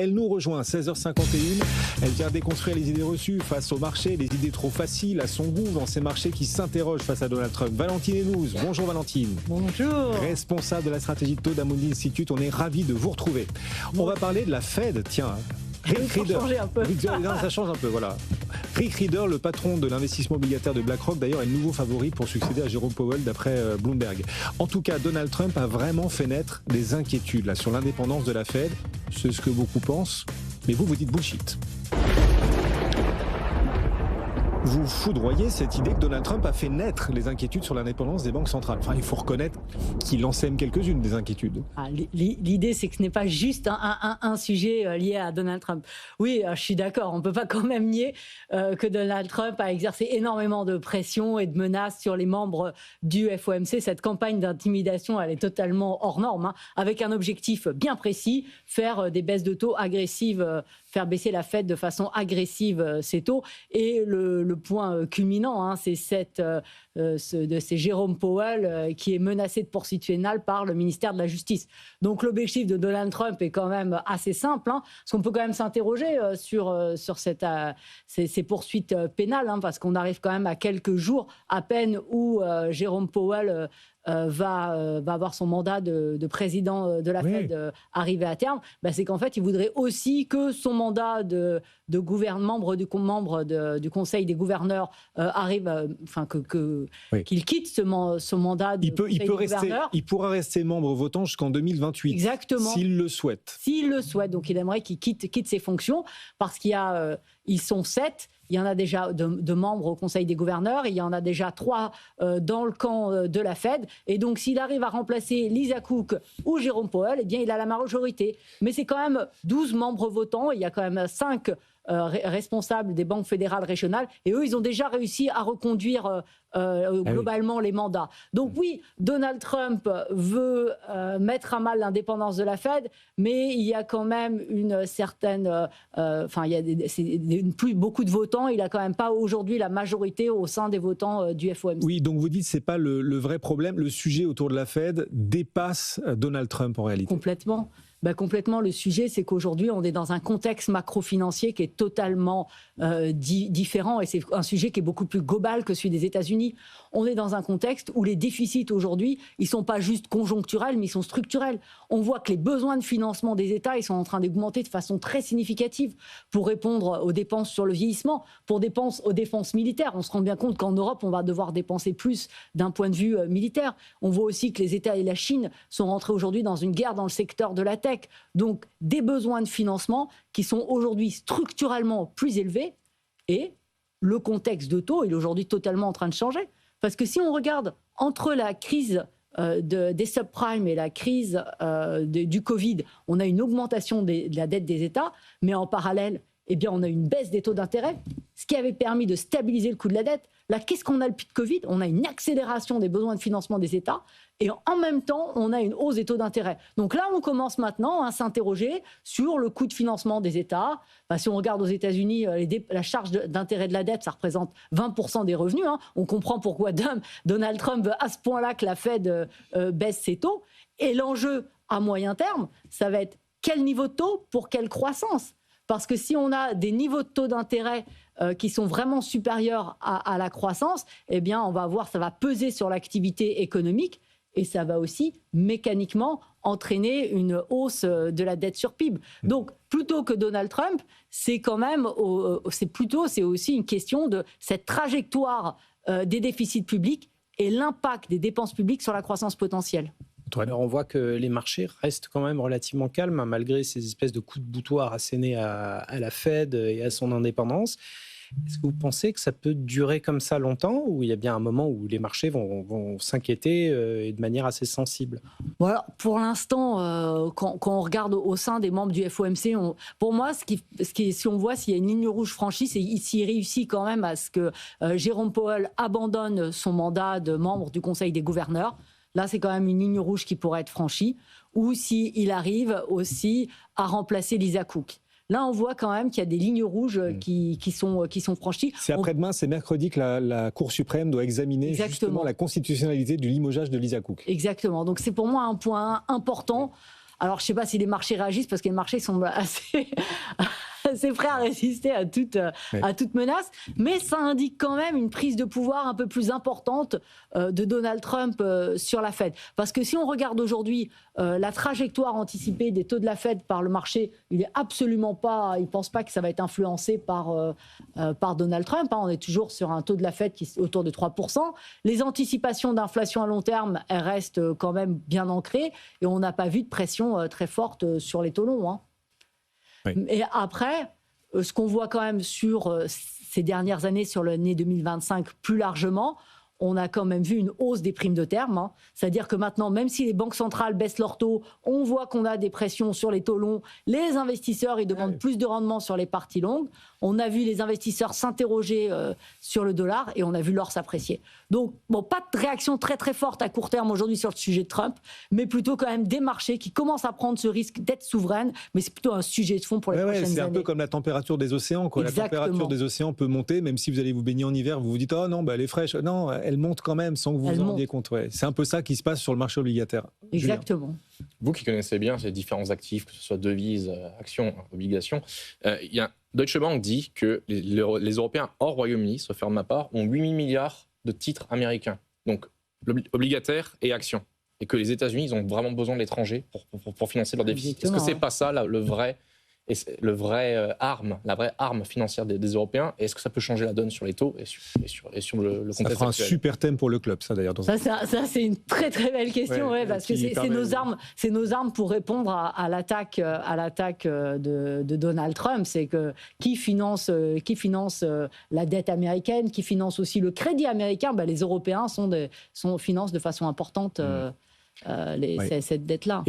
Elle nous rejoint 16h51. Elle vient déconstruire les idées reçues face au marché, les idées trop faciles à son goût dans ces marchés qui s'interrogent face à Donald Trump. Valentine Hénouz, bonjour Valentine. Bonjour. Responsable de la stratégie de taux d'Amundi Institute, on est ravis de vous retrouver. On va parler de la Fed, tiens. Rick Rieder, ça change un peu, voilà. Rick Rieder, le patron de l'investissement obligataire de BlackRock, d'ailleurs, est le nouveau favori pour succéder à Jérôme Powell, d'après Bloomberg. En tout cas, Donald Trump a vraiment fait naître des inquiétudes là, sur l'indépendance de la Fed. C'est ce que beaucoup pensent, mais vous dites bullshit. Vous foudroyez cette idée que Donald Trump a fait naître les inquiétudes sur l'indépendance des banques centrales. Enfin, il faut reconnaître qu'il en sème quelques-unes des inquiétudes. L'idée, c'est que ce n'est pas juste un sujet lié à Donald Trump. Oui, je suis d'accord. On ne peut pas quand même nier que Donald Trump a exercé énormément de pression et de menaces sur les membres du FOMC. Cette campagne d'intimidation, elle est totalement hors norme, avec un objectif bien précis, faire des baisses de taux agressives, faire baisser la Fed de façon agressive ses taux. Et le point culminant, c'est c'est Jérôme Powell qui est menacé de poursuite pénale par le ministère de la Justice. Donc l'objectif de Donald Trump est quand même assez simple, parce qu'on peut quand même s'interroger sur ces poursuites pénales, parce qu'on arrive quand même à quelques jours à peine où Jérôme Powell va avoir son mandat de président de la Fed arrivé à terme. C'est qu'en fait, il voudrait aussi que son mandat de membre du Conseil des gouverneurs arrive, qu'il quitte ce mandat de Conseil des gouverneurs. Il pourra rester membre votant jusqu'en 2028. Exactement. S'il le souhaite. S'il le souhaite. Donc, il aimerait qu'il quitte ses fonctions parce ils sont 7. Il y en a déjà de membres au Conseil des gouverneurs, il y en a déjà 3 dans le camp de la Fed. Et donc, s'il arrive à remplacer Lisa Cook ou Jérôme Powell, il a la majorité. Mais c'est quand même 12 membres votants, il y a quand même 5 responsables des banques fédérales régionales, et eux, ils ont déjà réussi à reconduire globalement les mandats. Donc oui, Donald Trump veut mettre à mal l'indépendance de la Fed, mais il y a quand même une certaine... beaucoup de votants, il n'a quand même pas aujourd'hui la majorité au sein des votants du FOMC. Oui, donc vous dites que ce n'est pas le vrai problème, le sujet autour de la Fed dépasse Donald Trump en réalité. Complètement. Complètement, le sujet, c'est qu'aujourd'hui, on est dans un contexte macro-financier qui est totalement différent, et c'est un sujet qui est beaucoup plus global que celui des États-Unis. On est dans un contexte où les déficits aujourd'hui, ils ne sont pas juste conjoncturels, mais ils sont structurels. On voit que les besoins de financement des États, ils sont en train d'augmenter de façon très significative pour répondre aux dépenses sur le vieillissement, aux dépenses militaires. On se rend bien compte qu'en Europe, on va devoir dépenser plus d'un point de vue militaire. On voit aussi que les États et la Chine sont rentrés aujourd'hui dans une guerre dans le secteur de la tech. Donc, des besoins de financement qui sont aujourd'hui structurellement plus élevés, et le contexte de taux est aujourd'hui totalement en train de changer. Parce que si on regarde entre la crise des subprimes et la crise du Covid, on a une augmentation de la dette des États, mais en parallèle, on a une baisse des taux d'intérêt, ce qui avait permis de stabiliser le coût de la dette. Là, qu'est-ce qu'on a depuis le Covid ? On a une accélération des besoins de financement des États, et en même temps, on a une hausse des taux d'intérêt. Donc là, on commence maintenant à s'interroger sur le coût de financement des États. Si on regarde aux États-Unis, la charge d'intérêt de la dette, ça représente 20% des revenus. On comprend pourquoi Donald Trump veut à ce point-là que la Fed baisse ses taux. Et l'enjeu à moyen terme, ça va être quel niveau de taux pour quelle croissance ? Parce que si on a des niveaux de taux d'intérêt qui sont vraiment supérieurs à la croissance, on va voir, ça va peser sur l'activité économique, et ça va aussi mécaniquement entraîner une hausse de la dette sur PIB. Donc, plutôt que Donald Trump, c'est aussi une question de cette trajectoire des déficits publics et l'impact des dépenses publiques sur la croissance potentielle. Alors on voit que les marchés restent quand même relativement calmes, malgré ces espèces de coups de boutoir assénés à la Fed et à son indépendance. Est-ce que vous pensez que ça peut durer comme ça longtemps, ou il y a bien un moment où les marchés vont s'inquiéter et de manière assez sensible ? Voilà, pour l'instant, quand on regarde au sein des membres du FOMC, pour moi, si on voit s'il y a une ligne rouge franchie, c'est s'il réussit quand même à ce que Jérôme Powell abandonne son mandat de membre du Conseil des gouverneurs. Là, c'est quand même une ligne rouge qui pourrait être franchie, ou s'il arrive aussi à remplacer Lisa Cook. Là, on voit quand même qu'il y a des lignes rouges qui sont franchies. C'est après-demain, c'est mercredi que la Cour suprême doit examiner justement la constitutionnalité du limogeage de Lisa Cook. Exactement. Donc c'est pour moi un point important. Alors, je ne sais pas si les marchés réagissent parce que les marchés sont assez prêts à résister à toute menace, mais ça indique quand même une prise de pouvoir un peu plus importante de Donald Trump sur la Fed. Parce que si on regarde aujourd'hui la trajectoire anticipée des taux de la Fed par le marché, il ne pense pas que ça va être influencé par Donald Trump. On est toujours sur un taux de la Fed qui est autour de 3%. Les anticipations d'inflation à long terme, elles restent quand même bien ancrées et on n'a pas vu de pression très forte sur les taux longs. Oui. Et après, ce qu'on voit quand même sur ces dernières années, sur l'année 2025 plus largement, on a quand même vu une hausse des primes de terme. C'est-à-dire que maintenant, même si les banques centrales baissent leurs taux, on voit qu'on a des pressions sur les taux longs. Les investisseurs, ils demandent plus de rendement sur les parties longues. On a vu les investisseurs s'interroger sur le dollar et on a vu l'or s'apprécier. Donc, pas de réaction très très forte à court terme aujourd'hui sur le sujet de Trump, mais plutôt quand même des marchés qui commencent à prendre ce risque d'être souveraines, mais c'est plutôt un sujet de fond pour les prochaines années. C'est un peu comme la température des océans. La température des océans peut monter, même si vous allez vous baigner en hiver, vous vous dites « Oh non, elle est fraîche ». Non, elle monte quand même sans que vous vous en rendiez compte. C'est un peu ça qui se passe sur le marché obligataire. Exactement. Julien. Vous qui connaissez bien ces différents actifs, que ce soit devises, actions, obligations, il y a Deutsche Bank dit que les Européens hors Royaume-Uni, sauf faire de ma part, ont 8 000 milliards de titres américains, donc obligataires et actions. Et que les États-Unis, ils ont vraiment besoin de l'étranger pour financer leur déficit. Est-ce que c'est pas ça la vraie arme financière des Européens? Et est-ce que ça peut changer la donne sur les taux et sur le contexte actuel? Ça fera un super thème pour le club, ça d'ailleurs. Ça c'est une très très belle question, parce que c'est nos armes pour répondre à l'attaque de Donald Trump. C'est que qui finance la dette américaine, qui finance aussi le crédit américain. Les Européens financent de façon importante cette dette-là.